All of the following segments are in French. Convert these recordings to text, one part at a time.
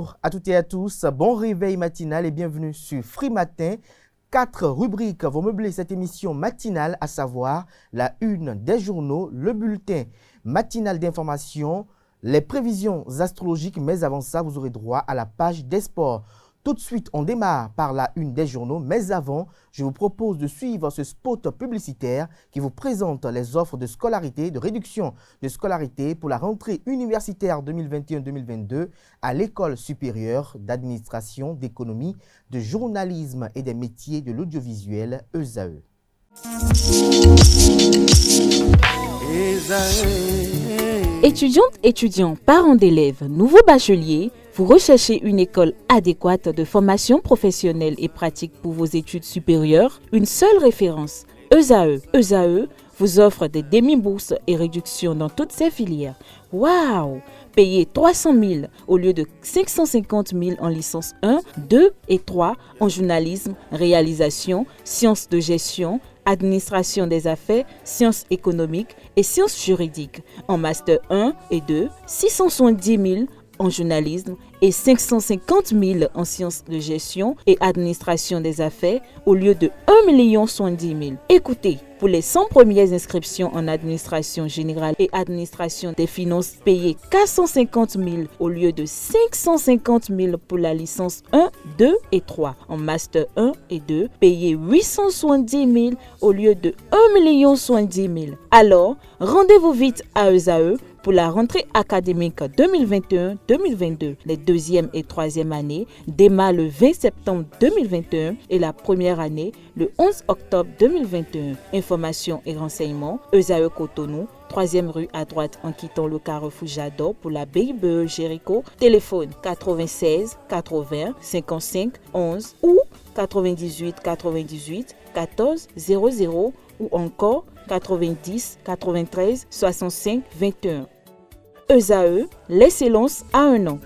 Bonjour à toutes et à tous, bon réveil matinal et bienvenue sur Free Matin. 4 rubriques vont meubler cette émission matinale, à savoir la une des journaux, le bulletin matinal d'information, les prévisions astrologiques, mais avant ça, vous aurez droit à la page des sports. Tout de suite, on démarre par la une des journaux, mais avant, je vous propose de suivre ce spot publicitaire qui vous présente les offres de scolarité, de réduction de scolarité pour la rentrée universitaire 2021-2022 à l'École supérieure d'administration, d'économie, de journalisme et des métiers de l'audiovisuel, ESAE. Étudiantes, étudiants, parents d'élèves, nouveaux bacheliers, vous recherchez une école adéquate de formation professionnelle et pratique pour vos études supérieures? Une seule référence, ESAE. ESAE vous offre des demi-bourses et réductions dans toutes ces filières. Waouh! Payez 300 000 au lieu de 550 000 en licence 1, 2 et 3 en journalisme, réalisation, sciences de gestion, administration des affaires, sciences économiques et sciences juridiques. En master 1 et 2, 670 000 en journalisme et 550 000 en sciences de gestion et administration des affaires au lieu de 1 070 000. Écoutez, pour les 100 premières inscriptions en administration générale et administration des finances, payez 450 000 au lieu de 550 000 pour la licence 1, 2 et 3. En master 1 et 2, payez 870 000 au lieu de 1 070 000. Alors, rendez-vous vite à ESAE pour la rentrée académique 2021-2022. Les deuxième et troisième années démarrent le 20 septembre 2021 et la première année le 11 octobre 2021. Informations et renseignements, ESAE Cotonou, 3e rue à droite en quittant le carrefour Jador pour la BIBE Jéricho. Téléphone 96 80 55 11 ou 98 98 14 00 ou encore 90 93 65 21. ESAE, l'excellence à un an.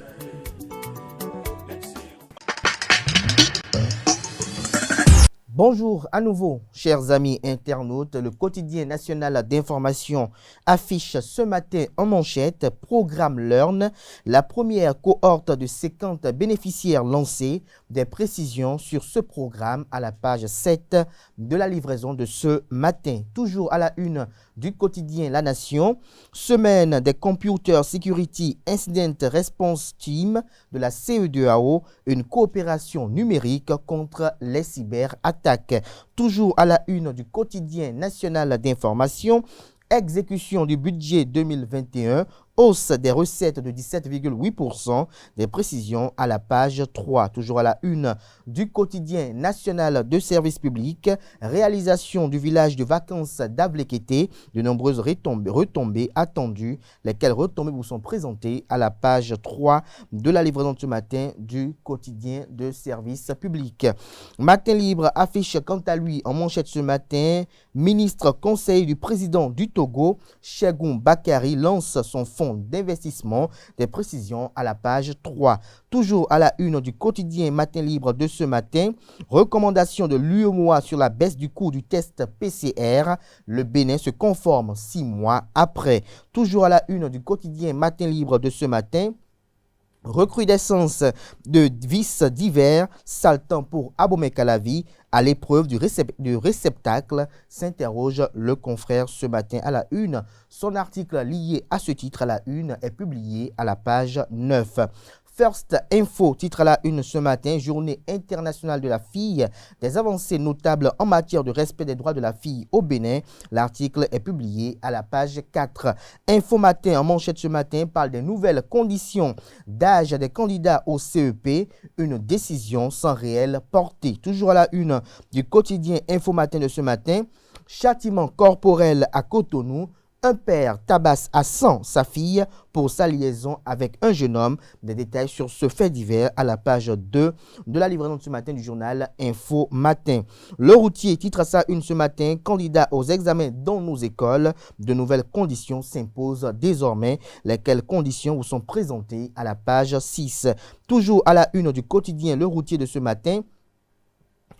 Bonjour à nouveau, chers amis internautes. Le quotidien national d'information affiche ce matin en manchette Programme Learn, la première cohorte de 50 bénéficiaires lancés. Des précisions sur ce programme à la page 7 de la livraison de ce matin. Toujours à la une du quotidien La Nation, semaine des Computer Security Incident Response Team de la CE2AO, une coopération numérique contre les cyberattaques. Toujours à la une du quotidien national d'information, exécution du budget 2021, hausse des recettes de 17,8%, des précisions à la page 3. Toujours à la une du quotidien national de service public, réalisation du village de vacances d'Avlekete, de nombreuses retombées attendues, lesquelles retombées vous sont présentées à la page 3 de la livraison de ce matin du quotidien de service public. Matin Libre affiche quant à lui en manchette ce matin, ministre conseil du président du Togo, Chegoum Bakary lance son fonds d'investissement, des précisions à la page 3. Toujours à la une du quotidien Matin Libre de ce matin, recommandation de l'UEMOA sur la baisse du coût du test PCR, le Bénin se conforme 6 mois après. Toujours à la une du quotidien Matin Libre de ce matin, recrudescence de vices divers, sale temps pour Abomey Calavi, à l'épreuve du réceptacle, s'interroge le confrère ce matin à la une. Son article lié à ce titre à la une est publié à la page 9. First Info, titre à la une ce matin, Journée internationale de la fille, des avancées notables en matière de respect des droits de la fille au Bénin. L'article est publié à la page 4. Info Matin, en manchette ce matin, parle des nouvelles conditions d'âge des candidats au CEP, une décision sans réelle portée. Toujours à la une du quotidien Info Matin de ce matin, châtiment corporel à Cotonou. Un père tabasse à 100 sa fille pour sa liaison avec un jeune homme. Des détails sur ce fait divers à la page 2 de la livraison de ce matin du journal Info Matin. Le routier titre à sa une ce matin, candidat aux examens dans nos écoles. De nouvelles conditions s'imposent désormais. Lesquelles conditions vous sont présentées à la page 6. Toujours à la une du quotidien Le Routier de ce matin,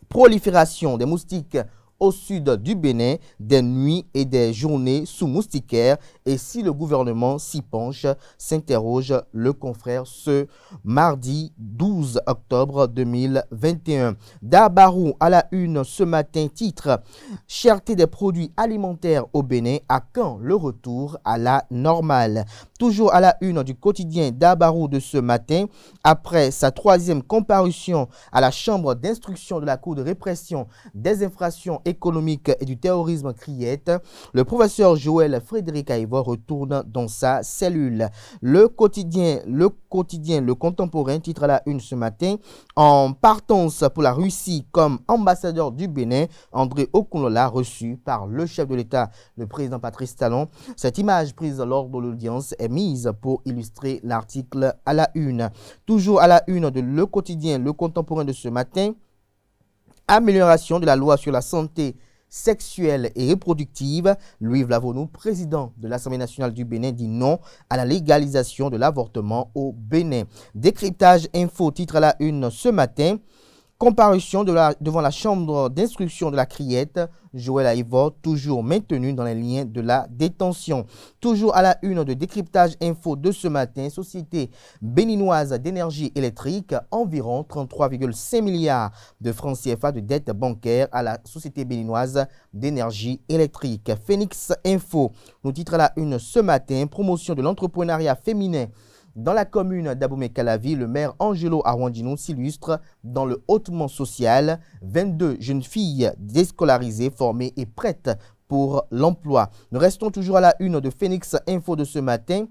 prolifération des moustiques au sud du Bénin, des nuits et des journées sous moustiquaires. Et si le gouvernement s'y penche, s'interroge le confrère ce mardi 12 octobre 2021. Dabarou à la une ce matin, titre « Cherté des produits alimentaires au Bénin, à quand le retour à la normale ?» Toujours à la une du quotidien Dabarou de ce matin, après sa troisième comparution à la chambre d'instruction de la Cour de répression des infractions économiques et du terrorisme Criette, le professeur Joël Frédéric Aïvo retourne dans sa cellule. Le quotidien Le Contemporain titre à la une ce matin, en partance pour la Russie comme ambassadeur du Bénin, André Okunlola reçu par le chef de l'État, le président Patrice Talon. Cette image prise lors de l'audience est mise pour illustrer l'article à la une. Toujours à la une de Le Quotidien, Le Contemporain de ce matin, amélioration de la loi sur la santé sexuelle et reproductive. Louis Vlavonou, président de l'Assemblée nationale du Bénin, dit non à la légalisation de l'avortement au Bénin. Décryptage info titre à la une ce matin. Comparution devant la chambre d'instruction de la Criette, Joël Aïvo, toujours maintenu dans les liens de la détention. Toujours à la une de Décryptage Info de ce matin, Société béninoise d'énergie électrique, environ 33,5 milliards de francs CFA de dette bancaire à la Société béninoise d'énergie électrique. Phoenix Info nous titre à la une ce matin, promotion de l'entrepreneuriat féminin. Dans la commune d'Abomey-Calavi, le maire Angelo Arwandino s'illustre dans le hautement social. 22 jeunes filles déscolarisées, formées et prêtes pour l'emploi. Nous restons toujours à la une de Phoenix Info de ce matin.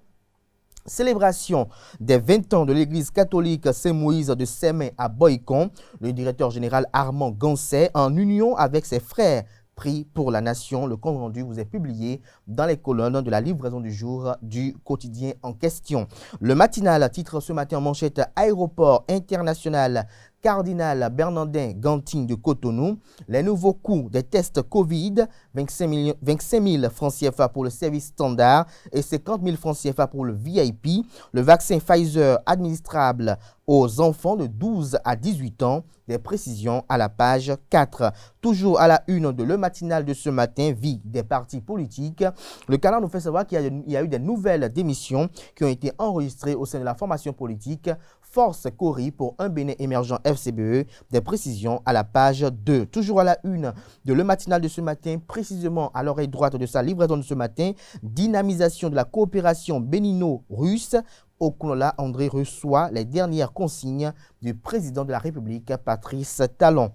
Célébration des 20 ans de l'église catholique Saint-Moïse de Sémé à Boycon. Le directeur général Armand Gansset, en union avec ses frères, pris pour la nation. Le compte rendu vous est publié dans les colonnes de la livraison du jour du quotidien en question. Le matinal titre ce matin en manchette Aéroport international Cardinal Bernardin Gantine de Cotonou. Les nouveaux coûts des tests Covid, 25 000 francs CFA pour le service standard et 50 000 francs CFA pour le VIP. Le vaccin Pfizer administrable aux enfants de 12 à 18 ans. Des précisions à la page 4. Toujours à la une de Le Matinal de ce matin, vie des partis politiques. Le Canard nous fait savoir qu'il y a eu des nouvelles démissions qui ont été enregistrées au sein de la formation politique Force Cori pour un Bénin émergent FCBE. Des précisions à la page 2. Toujours à la une de Le Matinal de ce matin, précisément à l'oreille droite de sa livraison de ce matin, dynamisation de la coopération bénino-russe. Okunlola André reçoit les dernières consignes du président de la République, Patrice Talon.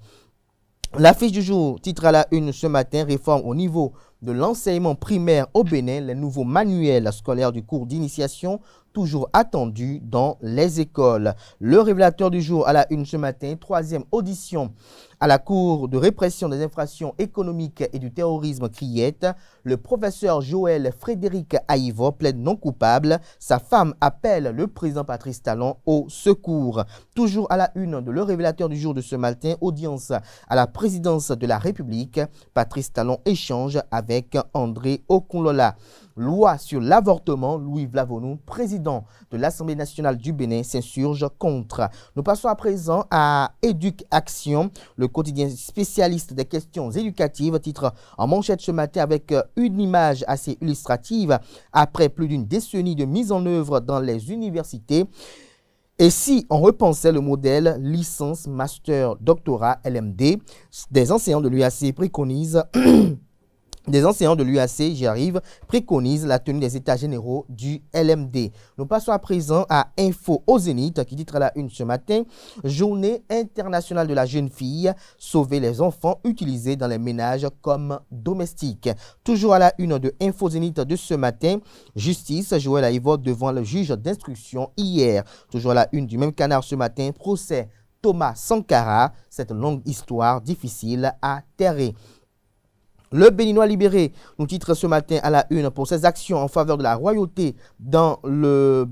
L'affiche du jour titre à la une ce matin, réforme au niveau de l'enseignement primaire au Bénin, les nouveaux manuels scolaires du cours d'initiation toujours attendus dans les écoles. Le révélateur du jour à la une ce matin, troisième audition à la Cour de répression des infractions économiques et du terrorisme Criette. Le professeur Joël Frédéric Aïvo plaide non coupable. Sa femme appelle le président Patrice Talon au secours. Toujours à la une de le révélateur du jour de ce matin, audience à la présidence de la République. Patrice Talon échange avec André Okunlola. Loi sur l'avortement, Louis Vlavonou, président de l'Assemblée nationale du Bénin, s'insurge contre. Nous passons à présent à Éduc Action, le quotidien spécialiste des questions éducatives, titre en manchette ce matin avec une image assez illustrative. Après plus d'une décennie de mise en œuvre dans les universités, et si on repensait le modèle licence, master, doctorat, LMD, des enseignants de l'UAC préconisent préconisent la tenue des états généraux du LMD. Nous passons à présent à Info au Zénith qui titre à la une ce matin, Journée internationale de la jeune fille, sauver les enfants utilisés dans les ménages comme domestiques. Toujours à la une de Info Zénith de ce matin, justice, Joël Aïvo devant le juge d'instruction hier. Toujours à la une du même canard ce matin, procès Thomas Sankara, cette longue histoire difficile à terrer. Le Béninois libéré nous titre ce matin à la une pour ses actions en faveur de la royauté dans le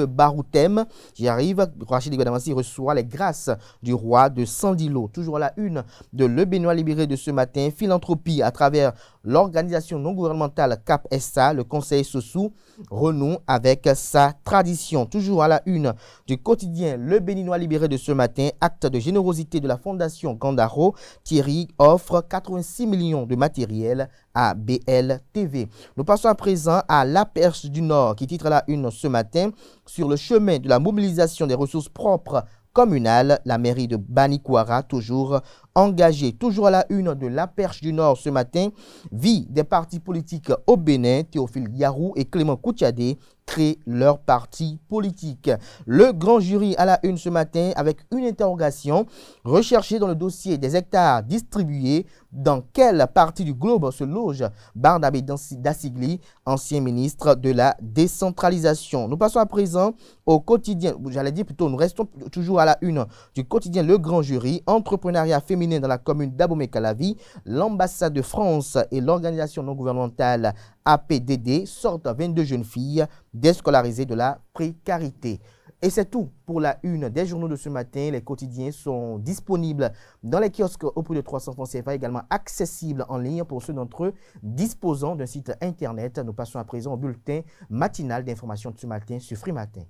Baroutem. J'y arrive. Rachid Igadamassi reçoit les grâces du roi de Sandilo. Toujours à la une de Le Béninois libéré de ce matin, philanthropie à travers l'organisation non gouvernementale CAP-SA, le conseil Sossou, renoue avec sa tradition. Toujours à la une du quotidien Le Béninois libéré de ce matin, acte de générosité de la Fondation Gandaro, Thierry offre 86 millions de matériel à BLTV. Nous passons à présent à La Perche du Nord qui titre à la une ce matin sur le chemin de la mobilisation des ressources propres communale, la mairie de Banikwara, toujours engagée. Toujours à la une de La Perche du Nord ce matin, vie des partis politiques au Bénin, Théophile Yarou et Clément Koutiadé créent leur parti politique. Le grand jury à la une ce matin avec une interrogation recherchée dans le dossier des hectares distribués. Dans quelle partie du globe se loge Barnabé Dassigli, ancien ministre de la décentralisation? Nous passons à présent au quotidien, nous restons toujours à la une du quotidien Le Grand Jury, entrepreneuriat féminin dans la commune d'Abomey-Calavi, l'ambassade de France et l'organisation non gouvernementale APDD sortent 22 jeunes filles déscolarisées de la précarité. Et c'est tout pour la une des journaux de ce matin. Les quotidiens sont disponibles dans les kiosques au prix de 300 francs CFA, également accessibles en ligne pour ceux d'entre eux disposant d'un site internet. Nous passons à présent au bulletin matinal d'information de ce matin sur Free Matin.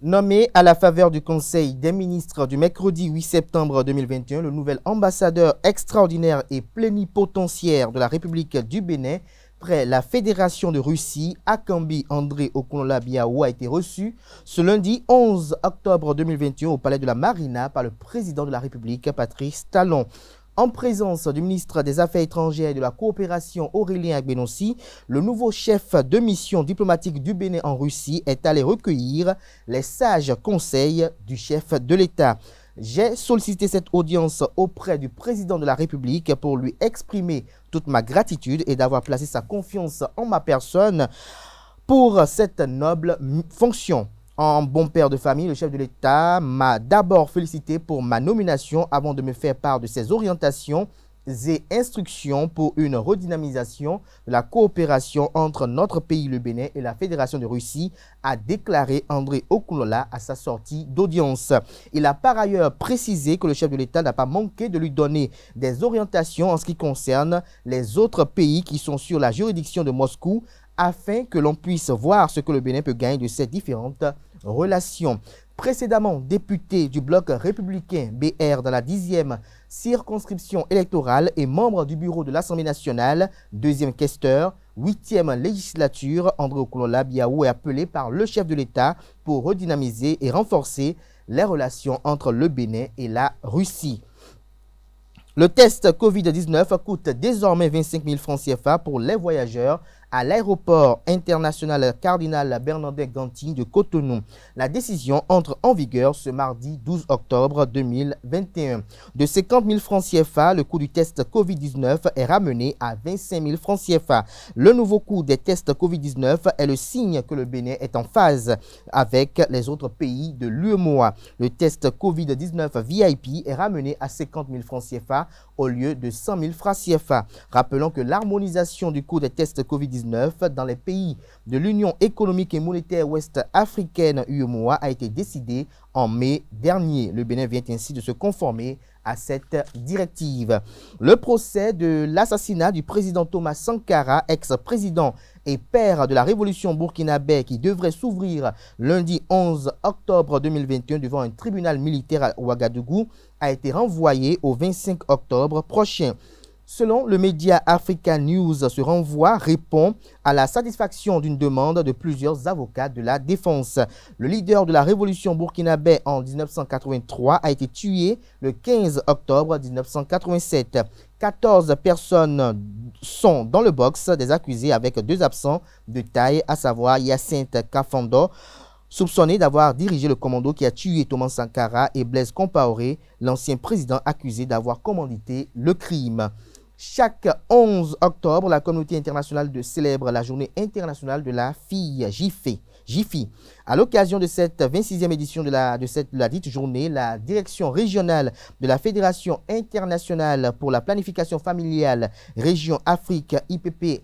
Nommé à la faveur du Conseil des ministres du mercredi 8 septembre 2021, le nouvel ambassadeur extraordinaire et plénipotentiaire de la République du Bénin près la Fédération de Russie, Akambi André Okunola Biaou, a été reçu ce lundi 11 octobre 2021 au Palais de la Marina par le président de la République, Patrice Talon. En présence du ministre des Affaires étrangères et de la coopération Aurélien Agbenossi, le nouveau chef de mission diplomatique du Bénin en Russie est allé recueillir les sages conseils du chef de l'État. J'ai sollicité cette audience auprès du président de la République pour lui exprimer toute ma gratitude et d'avoir placé sa confiance en ma personne pour cette noble fonction. En bon père de famille, le chef de l'État m'a d'abord félicité pour ma nomination avant de me faire part de ses orientations et instructions pour une redynamisation de la coopération entre notre pays, le Bénin, et la Fédération de Russie, a déclaré André Okunola à sa sortie d'audience. Il a par ailleurs précisé que le chef de l'État n'a pas manqué de lui donner des orientations en ce qui concerne les autres pays qui sont sur la juridiction de Moscou, afin que l'on puisse voir ce que le Bénin peut gagner de ces différentes relations. Précédemment député du bloc républicain BR dans la 10e circonscription électorale et membre du bureau de l'Assemblée nationale, deuxième questeur, 8e législature, André Okunola Biaou est appelé par le chef de l'État pour redynamiser et renforcer les relations entre le Bénin et la Russie. Le test Covid-19 coûte désormais 25 000 francs CFA pour les voyageurs à l'aéroport international Cardinal Bernardin Ganti de Cotonou. La décision entre en vigueur ce mardi 12 octobre 2021. De 50 000 francs CFA, le coût du test Covid-19 est ramené à 25 000 francs CFA. Le nouveau coût des tests Covid-19 est le signe que le Bénin est en phase avec les autres pays de l'UEMOA. Le test Covid-19 VIP est ramené à 50 000 francs CFA au lieu de 100 000 francs CFA. Rappelons que l'harmonisation du coût des tests Covid-19 dans les pays de l'Union économique et monétaire ouest-africaine UEMOA a été décidée en mai dernier. Le Bénin vient ainsi de se conformer à cette directive. Le procès de l'assassinat du président Thomas Sankara, ex-président et père de la révolution burkinabé, qui devrait s'ouvrir lundi 11 octobre 2021 devant un tribunal militaire à Ouagadougou, a été renvoyé au 25 octobre prochain. Selon le média Africa News, ce renvoi répond à la satisfaction d'une demande de plusieurs avocats de la défense. Le leader de la révolution burkinabé en 1983 a été tué le 15 octobre 1987. 14 personnes sont dans le box des accusés avec 2 absents de taille, à savoir Hyacinthe Kafando, soupçonné d'avoir dirigé le commando qui a tué Thomas Sankara, et Blaise Compaoré, l'ancien président accusé d'avoir commandité le crime. Chaque 11 octobre, la communauté internationale célèbre la journée internationale de la fille, JIFI. À l'occasion de cette 26e édition de la dite journée, la direction régionale de la Fédération internationale pour la planification familiale Région Afrique IPP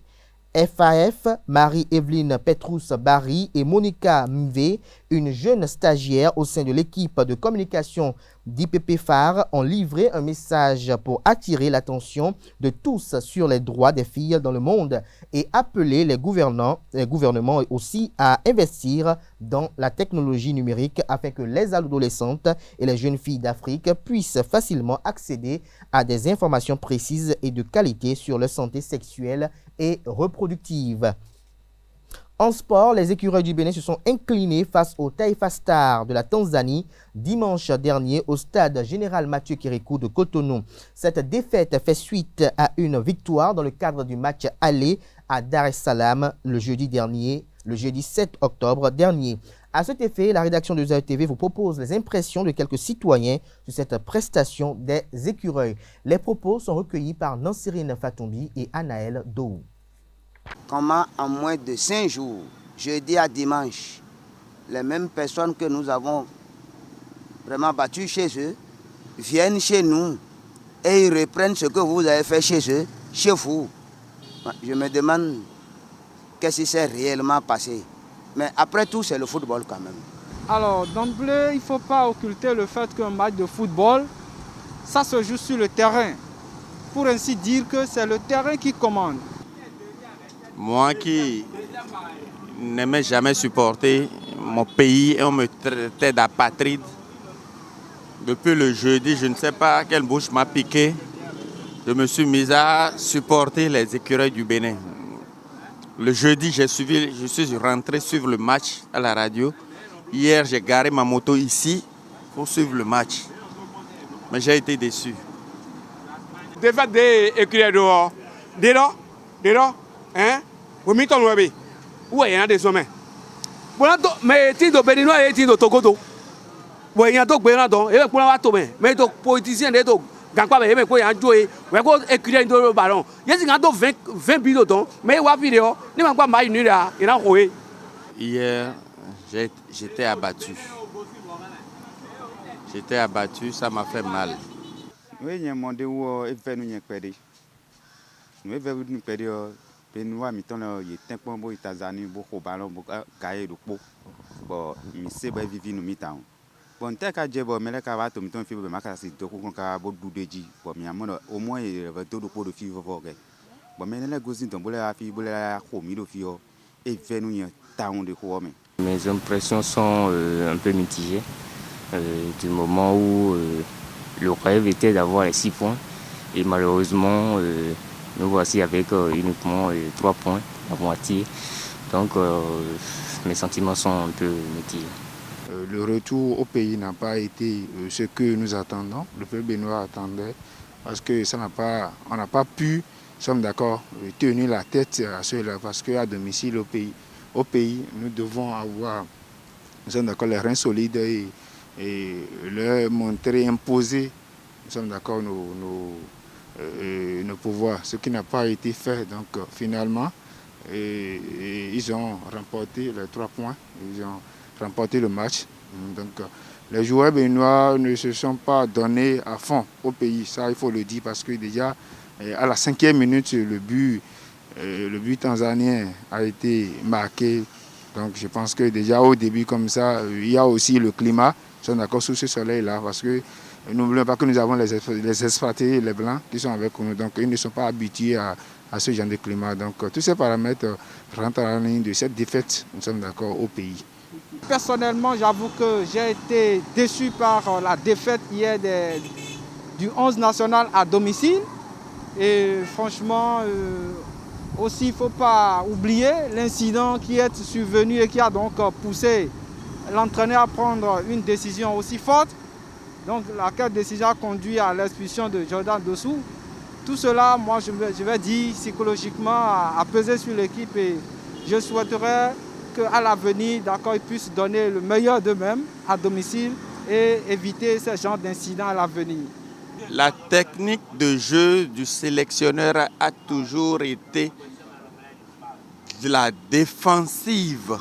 FAF, Marie-Evelyne Petrus-Barry et Monica Mvé, une jeune stagiaire au sein de l'équipe de communication d'IPP Phare ont livré un message pour attirer l'attention de tous sur les droits des filles dans le monde et appeler les gouvernements aussi à investir dans la technologie numérique afin que les adolescentes et les jeunes filles d'Afrique puissent facilement accéder à des informations précises et de qualité sur leur santé sexuelle et reproductive. En sport, les écureuils du Bénin se sont inclinés face au Taifa Stars de la Tanzanie dimanche dernier au stade général Mathieu Kérékou de Cotonou. Cette défaite fait suite à une victoire dans le cadre du match aller à Dar es Salaam le jeudi 7 octobre dernier. À cet effet, la rédaction de Zaï TV vous propose les impressions de quelques citoyens sur cette prestation des écureuils. Les propos sont recueillis par Nansirine Fatombi et Anaël Dou. Comment en moins de 5 jours, jeudi à dimanche, les mêmes personnes que nous avons vraiment battues chez eux viennent chez nous et ils reprennent ce que vous avez fait chez eux, chez vous. Je me demande qu'est-ce qui s'est réellement passé. Mais après tout, c'est le football quand même. Alors, d'emblée, il ne faut pas occulter le fait qu'un match de football, ça se joue sur le terrain. Pour ainsi dire que c'est le terrain qui commande. Moi qui n'aimais jamais supporter mon pays et on me traitait d'apatride, depuis le jeudi, je ne sais pas quelle bouche m'a piqué, je me suis mis à supporter les écureuils du Bénin. Le jeudi, je suis rentré suivre le match à la radio. Hier, j'ai garé ma moto ici pour suivre le match. Mais j'ai été déçu. Défaite des écureuils dehors. Dehors, hein? Vous mettez en web. Où est-ce qu'il y a des hommes? Mais il y a des Béninois et des Togoto. Où il y a des Béninois et des Béninois. Mais les politiciens, les Gangwa, mais quoi, il y a joué. Où est-ce qu'il y a écureuils dans le ballon? Il y a 20 bidons, mais il y a des vidéos. Il y a des vidéos. Hier, j'étais abattu. Ça m'a fait mal. Oui, il y a un monde où il fait nous perdre. Nous devons nous perdre. Benoît mitona yetin pombo Tanzanie boko ballon boko gaye do po bo mi se ba vivi no mitan bon te ka je bo mele ka ba to miton fi bo maka si to ko ka bo dudeji bo mi amono au moins il va to do po do fi vo ge bo mele la gozi don bo la fi bo la ko mi do fi o et fait nous taon de ko me. Mes impressions sont un peu mitigées du moment où le rêve était d'avoir les 6 points et malheureusement nous voici avec uniquement 3 points à moitié. Donc mes sentiments sont un peu mitigés. Le retour au pays n'a pas été ce que nous attendons, le peuple béninois attendait, parce que on n'a pas pu, nous sommes d'accord, tenir la tête à cela, parce qu'à domicile au pays, nous devons avoir, nous sommes d'accord, les reins solides et leur montrer, imposer, nous sommes d'accord, nos pouvoirs, ce qui n'a pas été fait. Donc finalement, ils ont remporté les 3 points, ils ont remporté le match. Donc les joueurs béninois ne se sont pas donnés à fond au pays, ça il faut le dire, parce que déjà à la 5e minute, le but tanzanien a été marqué. Donc je pense que déjà au début comme ça, il y a aussi le climat, nous sommes d'accord sous ce soleil-là, parce que n'oublions pas que nous avons les expatriés, les blancs qui sont avec nous, donc ils ne sont pas habitués à ce genre de climat. Donc tous ces paramètres rentrent à la ligne de cette défaite, nous sommes d'accord, au pays. Personnellement, j'avoue que j'ai été déçu par la défaite hier du 11 national à domicile. Et franchement, aussi il ne faut pas oublier l'incident qui est survenu et qui a donc poussé l'entraîneur à prendre une décision aussi forte. Donc laquelle décision a conduit à l'expulsion de Jordan Dossou. Tout cela, moi je vais dire psychologiquement, a pesé sur l'équipe et je souhaiterais qu'à l'avenir, d'accord, ils puissent donner le meilleur d'eux-mêmes à domicile et éviter ce genre d'incidents à l'avenir. La technique de jeu du sélectionneur a toujours été de la défensive.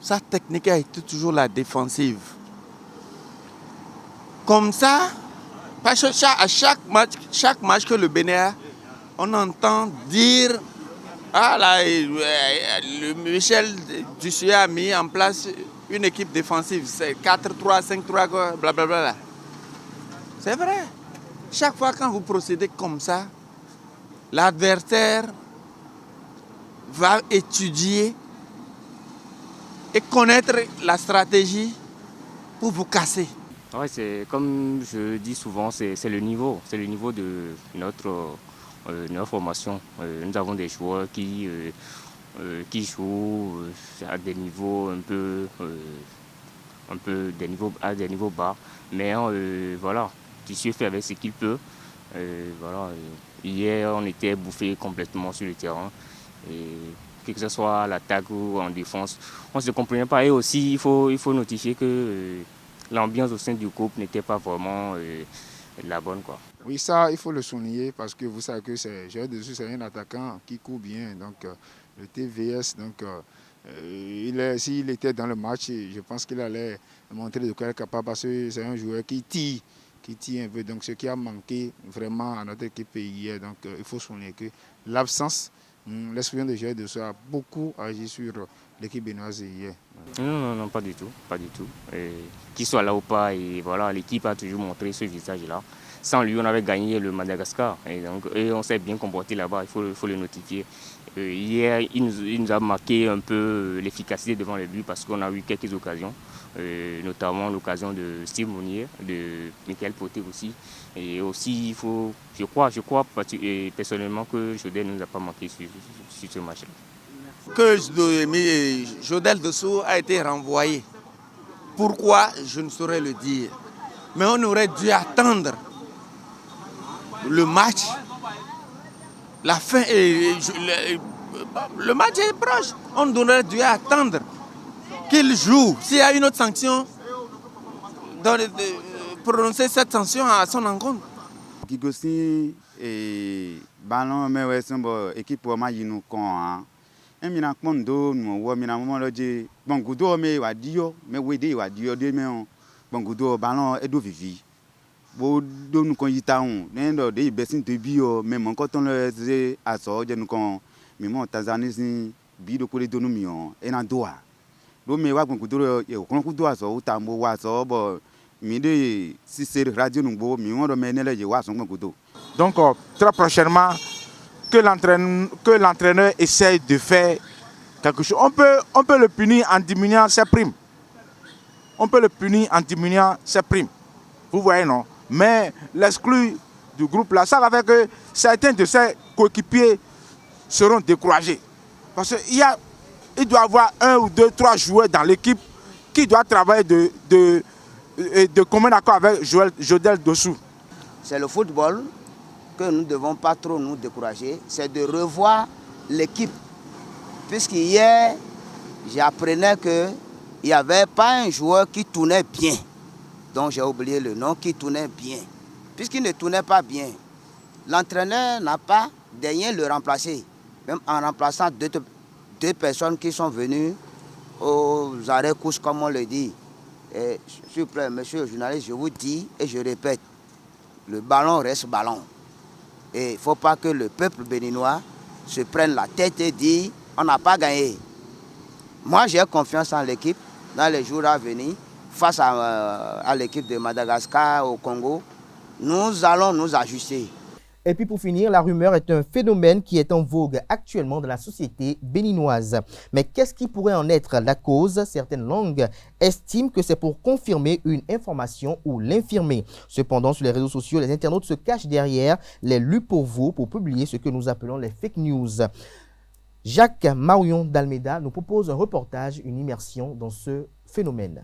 Sa technique a été toujours la défensive. Comme ça, parce que à chaque match que le Bénin a, on entend dire « Ah là, le Michel Dussuet a mis en place une équipe défensive, c'est 4-3, 5-3, blablabla. C'est vrai. Chaque fois quand vous procédez comme ça, l'adversaire va étudier et connaître la stratégie pour vous casser. Ouais, c'est comme je dis souvent, c'est le niveau de notre formation. Nous avons des joueurs qui jouent à des niveaux à des niveaux bas, mais voilà, Tissier fait avec ce qu'il peut. Voilà, hier on était bouffé complètement sur le terrain. Et que ce soit à l'attaque ou en défense, on ne se comprenait pas. Et aussi, il faut notifier que l'ambiance au sein du groupe n'était pas vraiment la bonne, quoi. Oui, ça, il faut le souligner parce que vous savez que c'est un attaquant qui court bien. Donc, le TVS, donc, s'il était dans le match, je pense qu'il allait montrer de quoi il est capable parce que c'est un joueur qui tire un peu. Donc, ce qui a manqué vraiment à notre équipe hier. Donc, il faut souligner que l'absence, l'expérience de joueur de ça a beaucoup agi sur l'équipe béninoise hier. Non, pas du tout. Qu'il soit là ou pas, et voilà, l'équipe a toujours montré ce visage-là. Sans lui, on avait gagné le Madagascar. Et on s'est bien comporté là-bas, il faut le notifier. Hier, il nous a marqué un peu l'efficacité devant les buts parce qu'on a eu quelques occasions, notamment l'occasion de Steve Mounier, de Michael Poté aussi. Et aussi, je crois personnellement que Jodel ne nous a pas manqué sur ce match-là. Que Jodel Dessous a été renvoyé. Pourquoi, je ne saurais le dire. Mais on aurait dû attendre le match. La fin, le match est proche. On aurait dû attendre qu'il joue. S'il y a une autre sanction, prononcer cette sanction à son encontre. Gigosi et ballon mais ouais c'est bon équipe pour maïnou con et mina kondo no mina moment loje bongudo me wa dio me wede wa dio de me bongudo ballon edo vivi bo do nu kon yita on nendo de besin te bi o me mon koton le aso je nu kon mi mo Tanzanie sin bi do ko le do nu mi on e na doa do me wa bongudo e kon ku do aso utambo wa so bo mi de si c'est radio nu bo mi won do me ne le je wa so bongudo. Donc très prochainement que l'entraîneur essaye de faire quelque chose. On peut le punir en diminuant ses primes. Vous voyez, non? Mais l'exclure du groupe là, ça va faire que certains de ses coéquipiers seront découragés. Parce qu'il doit y avoir 1 ou 2, 3 joueurs dans l'équipe qui doivent travailler de commun accord avec Jodel Dessous. C'est le football que nous ne devons pas trop nous décourager, c'est de revoir l'équipe. Puisqu'hier, j'apprenais qu'il n'y avait pas un joueur qui tournait bien, dont j'ai oublié le nom, qui tournait bien. Puisqu'il ne tournait pas bien, l'entraîneur n'a pas daigné le remplacer, même en remplaçant deux personnes qui sont venues aux arrêts-couches, comme on le dit. Et, s'il vous plaît, monsieur le journaliste, je vous dis et je répète, le ballon reste ballon. Et il ne faut pas que le peuple béninois se prenne la tête et dise on n'a pas gagné. Moi, j'ai confiance en l'équipe dans les jours à venir. Face à l'équipe de Madagascar, au Congo, nous allons nous ajuster. Et puis pour finir, la rumeur est un phénomène qui est en vogue actuellement dans la société béninoise. Mais qu'est-ce qui pourrait en être la cause? Certaines langues estiment que c'est pour confirmer une information ou l'infirmer. Cependant, sur les réseaux sociaux, les internautes se cachent derrière les lus pour vous pour publier ce que nous appelons les fake news. Jacques Marion d'Almeida nous propose un reportage, une immersion dans ce phénomène.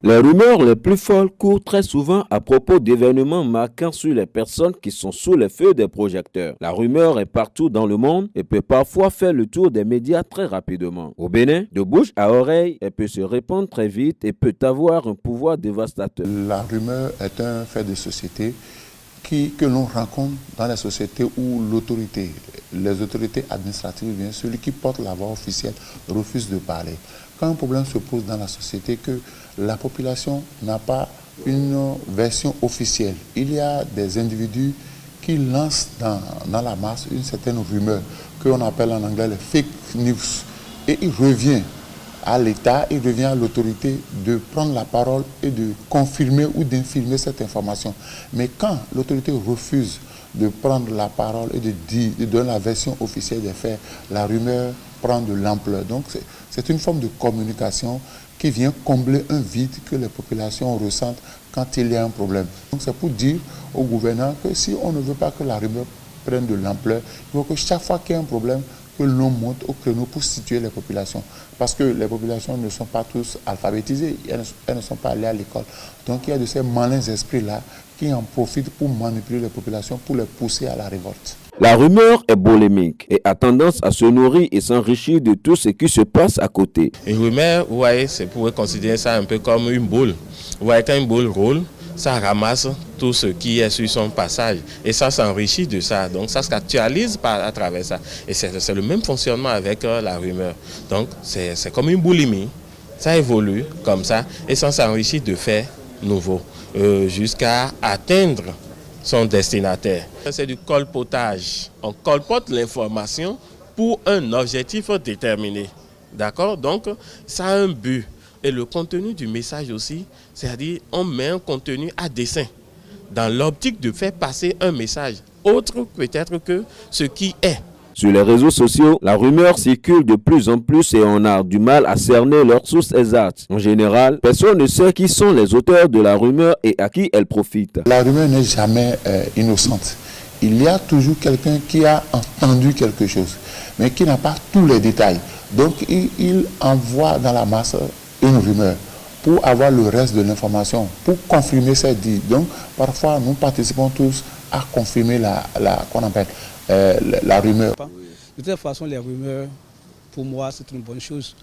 Les rumeurs les plus folles courent très souvent à propos d'événements marquants sur les personnes qui sont sous les feux des projecteurs. La rumeur est partout dans le monde et peut parfois faire le tour des médias très rapidement. Au Bénin, de bouche à oreille, elle peut se répandre très vite et peut avoir un pouvoir dévastateur. La rumeur est un fait de société que l'on rencontre dans les sociétés où les autorités administratives, bien celui qui porte la voix officielle, refuse de parler. Quand un problème se pose dans la société, que la population n'a pas une version officielle, il y a des individus qui lancent dans la masse une certaine rumeur, qu'on appelle en anglais les fake news. Et il revient à l'État, il revient à l'autorité de prendre la parole et de confirmer ou d'infirmer cette information. Mais quand l'autorité refuse de prendre la parole et de donner la version officielle des faits, la rumeur prend de l'ampleur. Donc c'est une forme de communication qui vient combler un vide que les populations ressentent quand il y a un problème. Donc c'est pour dire au gouverneur que si on ne veut pas que la rumeur prenne de l'ampleur, il faut que chaque fois qu'il y a un problème, que l'on monte au créneau pour situer les populations. Parce que les populations ne sont pas tous alphabétisées, elles ne sont pas allées à l'école. Donc il y a de ces malins esprits-là qui en profitent pour manipuler les populations, pour les pousser à la révolte. La rumeur est bolémique et a tendance à se nourrir et s'enrichir de tout ce qui se passe à côté. Une rumeur, vous voyez, c'est pour considérer ça un peu comme une boule. Vous voyez, quand une boule roule, ça ramasse tout ce qui est sur son passage et ça s'enrichit de ça. Donc ça s'actualise à travers ça. Et c'est le même fonctionnement avec la rumeur. Donc c'est comme une boulimie. Ça évolue comme ça et ça s'enrichit de faits nouveaux jusqu'à atteindre son destinataire. C'est du colpotage. On colpote l'information pour un objectif déterminé. D'accord? Donc ça a un but. Et le contenu du message aussi, c'est-à-dire on met un contenu à dessein dans l'optique de faire passer un message autre peut-être que ce qui est. Sur les réseaux sociaux, la rumeur circule de plus en plus et on a du mal à cerner leurs sources exactes. En général, personne ne sait qui sont les auteurs de la rumeur et à qui elle profite. La rumeur n'est jamais innocente. Il y a toujours quelqu'un qui a entendu quelque chose, mais qui n'a pas tous les détails. Donc il envoie dans la masse une rumeur pour avoir le reste de l'information, pour confirmer cette dit. Donc parfois nous participons tous à confirmer la rumeur. De toute façon, les rumeurs, pour moi, c'est une bonne chose.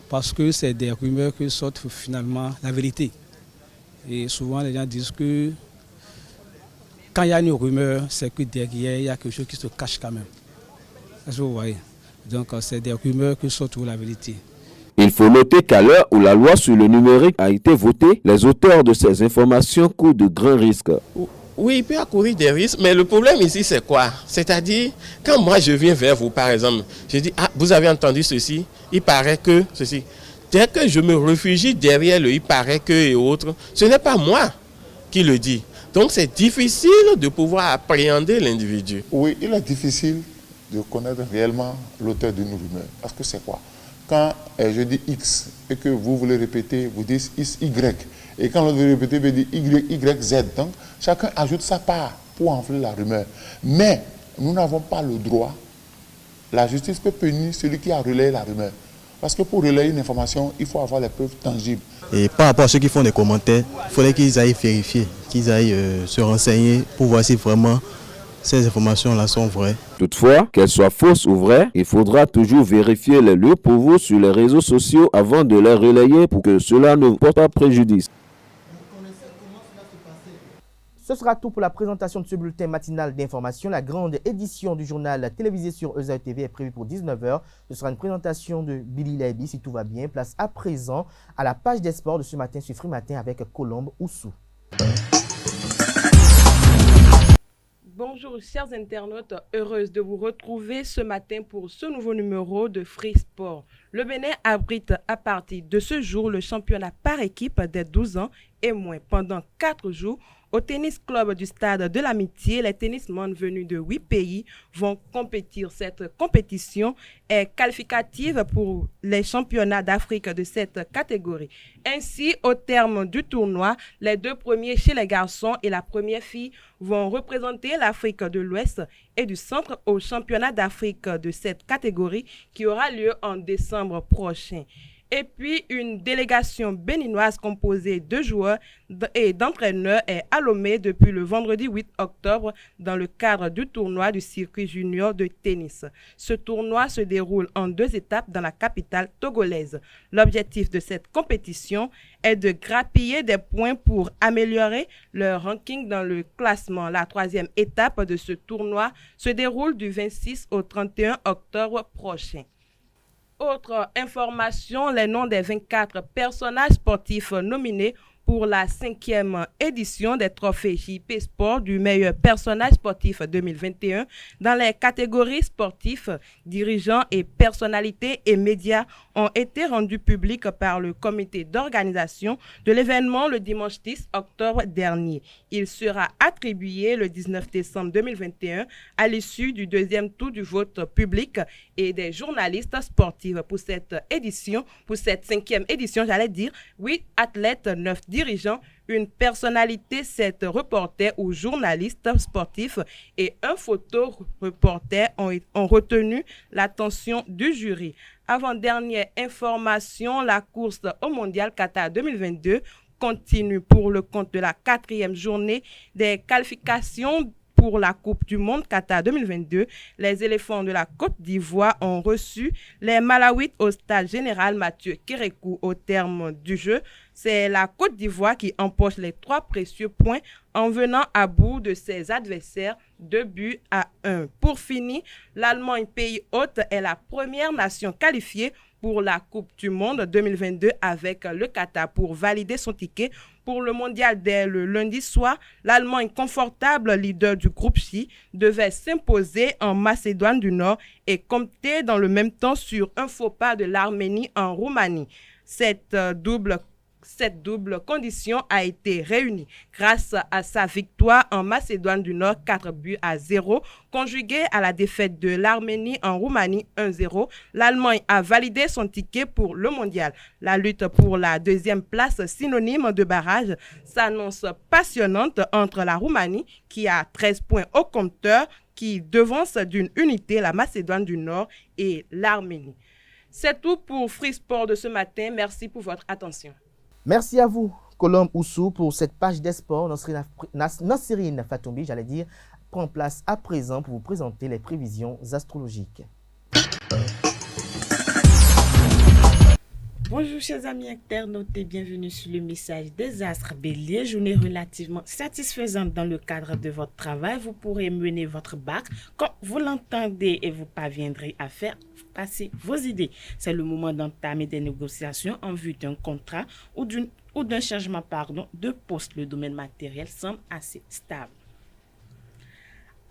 Parce que c'est des rumeurs qui sortent finalement la vérité. Et souvent, les gens disent que quand il y a une rumeur, c'est que derrière, il y a quelque chose qui se cache quand même. Est-ce que vous voyez? Donc, c'est des rumeurs qui sortent la vérité. Il faut noter qu'à l'heure où la loi sur le numérique a été votée, les auteurs de ces informations courent de grands risques. Oui, il peut accourir des risques, mais le problème ici, c'est quoi? C'est-à-dire, quand moi je viens vers vous, par exemple, je dis, ah, vous avez entendu ceci, il paraît que ceci. Dès que je me réfugie derrière le il paraît que et autres, ce n'est pas moi qui le dis. Donc c'est difficile de pouvoir appréhender l'individu. Oui, il est difficile de connaître réellement l'auteur d'une rumeur. Parce que c'est quoi? Quand je dis X et que vous voulez répéter, vous dites Y. Et quand l'autre veut répéter, vous dites Y, Z. Donc, chacun ajoute sa part pour enfler la rumeur. Mais nous n'avons pas le droit. La justice peut punir celui qui a relayé la rumeur. Parce que pour relayer une information, il faut avoir les preuves tangibles. Et par rapport à ceux qui font des commentaires, il faudrait qu'ils aillent vérifier, qu'ils aillent se renseigner pour voir si vraiment ces informations-là sont vraies. Toutefois, qu'elles soient fausses ou vraies, il faudra toujours vérifier les lieux pour vous sur les réseaux sociaux avant de les relayer pour que cela ne porte pas préjudice. Ce sera tout pour la présentation de ce bulletin matinal d'information. La grande édition du journal télévisé sur EZA TV est prévue pour 19h. Ce sera une présentation de Billy Laibi, si tout va bien. Place à présent à la page des sports de ce matin sur Free Matin avec Colombe Oussou. Bonjour chers internautes, heureuse de vous retrouver ce matin pour ce nouveau numéro de Free Sport. Le Bénin abrite à partir de ce jour le championnat par équipe des 12 ans et moins pendant 4 jours. Au tennis club du stade de l'Amitié, les tennismen venus de 8 pays vont compétir. Cette compétition est qualificative pour les championnats d'Afrique de cette catégorie. Ainsi, au terme du tournoi, les 2 premiers chez les garçons et la première fille vont représenter l'Afrique de l'Ouest et du Centre au championnat d'Afrique de cette catégorie qui aura lieu en décembre prochain. Et puis, une délégation béninoise composée de joueurs et d'entraîneurs est à Lomé depuis le vendredi 8 octobre dans le cadre du tournoi du circuit junior de tennis. Ce tournoi se déroule en 2 étapes dans la capitale togolaise. L'objectif de cette compétition est de grappiller des points pour améliorer leur ranking dans le classement. La 3e étape de ce tournoi se déroule du 26 au 31 octobre prochain. Autre information, les noms des 24 personnages sportifs nominés pour la 5e édition des trophées JP Sport du meilleur personnage sportif 2021 dans les catégories sportifs, dirigeants et personnalités et médias ont été rendus publics par le comité d'organisation de l'événement le dimanche 10 octobre dernier. Il sera attribué le 19 décembre 2021 à l'issue du deuxième tour du vote public et des journalistes sportifs pour cette édition, pour cette 5e édition, 8 athlètes, 9 dirigeants, une personnalité, 7 reporters ou journalistes sportifs et un photoreporter ont retenu l'attention du jury. Avant-dernière information, la course au Mondial Qatar 2022 continue pour le compte de la 4e journée des qualifications pour la Coupe du Monde Qatar 2022. Les éléphants de la Côte d'Ivoire ont reçu les Malawites au stade général Mathieu Kérékou au terme du jeu. C'est la Côte d'Ivoire qui empoche les 3 précieux points en venant à bout de ses adversaires 2-1. Pour finir, l'Allemagne, pays hôte, est la première nation qualifiée pour la Coupe du Monde 2022 avec le Qatar pour valider son ticket pour le mondial dès le lundi soir. L'Allemagne, confortable leader du groupe J, devait s'imposer en Macédoine du Nord et compter dans le même temps sur un faux pas de l'Arménie en Roumanie. Cette double condition a été réunie grâce à sa victoire en Macédoine du Nord 4-0, conjuguée à la défaite de l'Arménie en Roumanie 1-0. L'Allemagne a validé son ticket pour le mondial. La lutte pour la 2e place, synonyme de barrage, s'annonce passionnante entre la Roumanie, qui a 13 points au compteur, qui devance d'une unité la Macédoine du Nord et l'Arménie. C'est tout pour Free Sport de ce matin. Merci pour votre attention. Merci à vous, Colombe Oussou, pour cette page des sports. Nassirine Fatoumbi, prend place à présent pour vous présenter les prévisions astrologiques. Bonjour chers amis internautes et bienvenue sur le message des astres Bélier. Journée relativement satisfaisante dans le cadre de votre travail. Vous pourrez mener votre barque comme vous l'entendez et vous parviendrez à faire passer vos idées. C'est le moment d'entamer des négociations en vue d'un contrat ou d'un changement de poste. Le domaine matériel semble assez stable.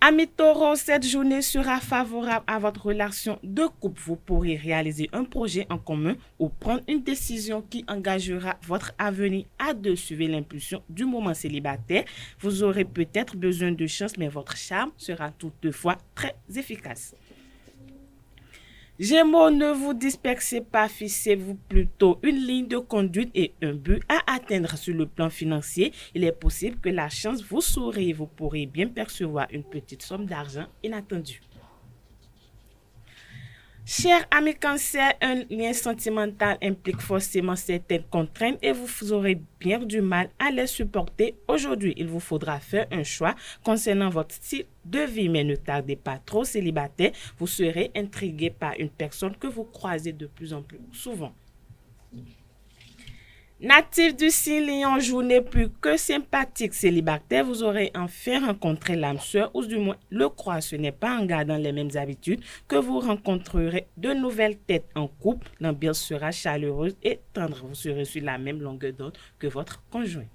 Amis Taureau, cette journée sera favorable à votre relation de couple. Vous pourrez réaliser un projet en commun ou prendre une décision qui engagera votre avenir à deux. Suivez l'impulsion du moment célibataire. Vous aurez peut-être besoin de chance, mais votre charme sera toutefois très efficace. Gémeaux, ne vous dispersez pas, fixez-vous plutôt une ligne de conduite et un but à atteindre sur le plan financier. Il est possible que la chance vous sourie et vous pourrez bien percevoir une petite somme d'argent inattendue. Chers amis Cancer, un lien sentimental implique forcément certaines contraintes et vous aurez bien du mal à les supporter. Aujourd'hui, il vous faudra faire un choix concernant votre style de vie, mais ne tardez pas trop célibataire. Vous serez intrigué par une personne que vous croisez de plus en plus souvent. Natif du signe Lion, journée plus que sympathique célibataire, vous aurez enfin rencontré l'âme sœur ou du moins le croire. Ce n'est pas en gardant les mêmes habitudes que vous rencontrerez de nouvelles têtes en couple. L'ambiance sera chaleureuse et tendre. Vous serez sur la même longueur d'onde que votre conjoint.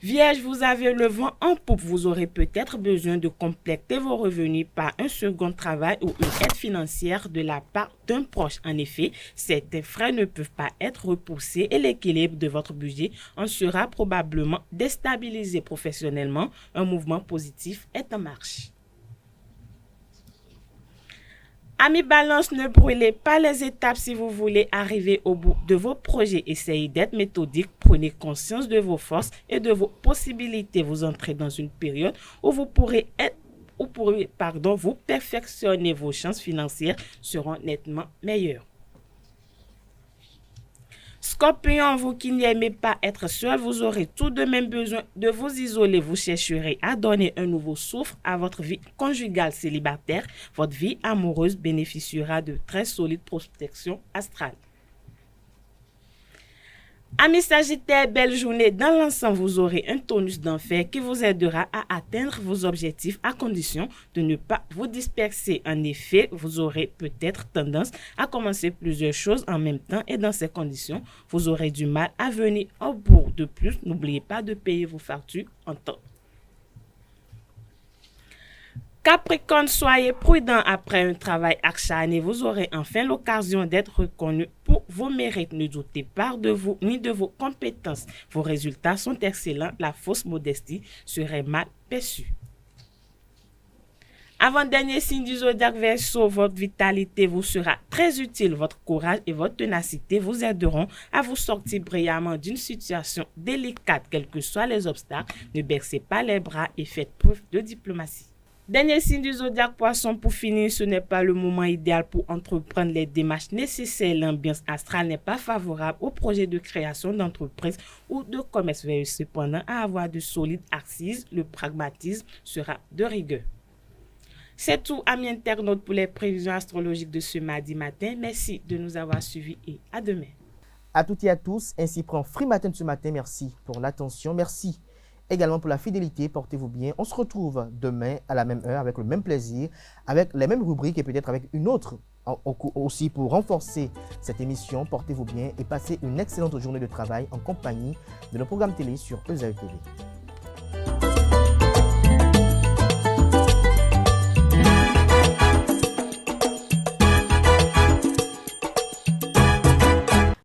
Vierge, vous avez le vent en poupe. Vous aurez peut-être besoin de compléter vos revenus par un second travail ou une aide financière de la part d'un proche. En effet, certains frais ne peuvent pas être repoussés et l'équilibre de votre budget en sera probablement déstabilisé professionnellement. Un mouvement positif est en marche. Amis Balance, ne brûlez pas les étapes si vous voulez arriver au bout de vos projets. Essayez d'être méthodique, prenez conscience de vos forces et de vos possibilités. Vous entrez dans une période où vous pourrez vous perfectionner. Vos chances financières seront nettement meilleures. Scorpion, vous qui n'aimez pas être seul, vous aurez tout de même besoin de vous isoler. Vous chercherez à donner un nouveau souffle à votre vie conjugale célibataire. Votre vie amoureuse bénéficiera de très solides protections astrales. Amis Sagittaires, belle journée. Dans l'ensemble, vous aurez un tonus d'enfer qui vous aidera à atteindre vos objectifs à condition de ne pas vous disperser. En effet, vous aurez peut-être tendance à commencer plusieurs choses en même temps et dans ces conditions, vous aurez du mal à venir au bout. De plus, n'oubliez pas de payer vos factures en temps. Capricorne, soyez prudent après un travail acharné. Vous aurez enfin l'occasion d'être reconnu pour vos mérites. Ne doutez pas de vous ni de vos compétences. Vos résultats sont excellents. La fausse modestie serait mal perçue. Avant-dernier signe du zodiaque Verseau, votre vitalité vous sera très utile. Votre courage et votre ténacité vous aideront à vous sortir brillamment d'une situation délicate. Quels que soient les obstacles, ne baissez pas les bras et faites preuve de diplomatie. Dernier signe du zodiaque Poisson, pour finir, ce n'est pas le moment idéal pour entreprendre les démarches nécessaires. L'ambiance astrale n'est pas favorable au projet de création d'entreprise ou de commerce. Veillez cependant à avoir de solides assises. Le pragmatisme sera de rigueur. C'est tout, amis internautes, pour les prévisions astrologiques de ce mardi matin. Merci de nous avoir suivis et à demain. À toutes et à tous, ainsi prend Free Matin de ce matin. Merci pour l'attention. Merci également pour la fidélité. Portez-vous bien. On se retrouve demain à la même heure avec le même plaisir, avec les mêmes rubriques et peut-être avec une autre aussi pour renforcer cette émission. Portez-vous bien et passez une excellente journée de travail en compagnie de nos programmes télé sur ESAE TV.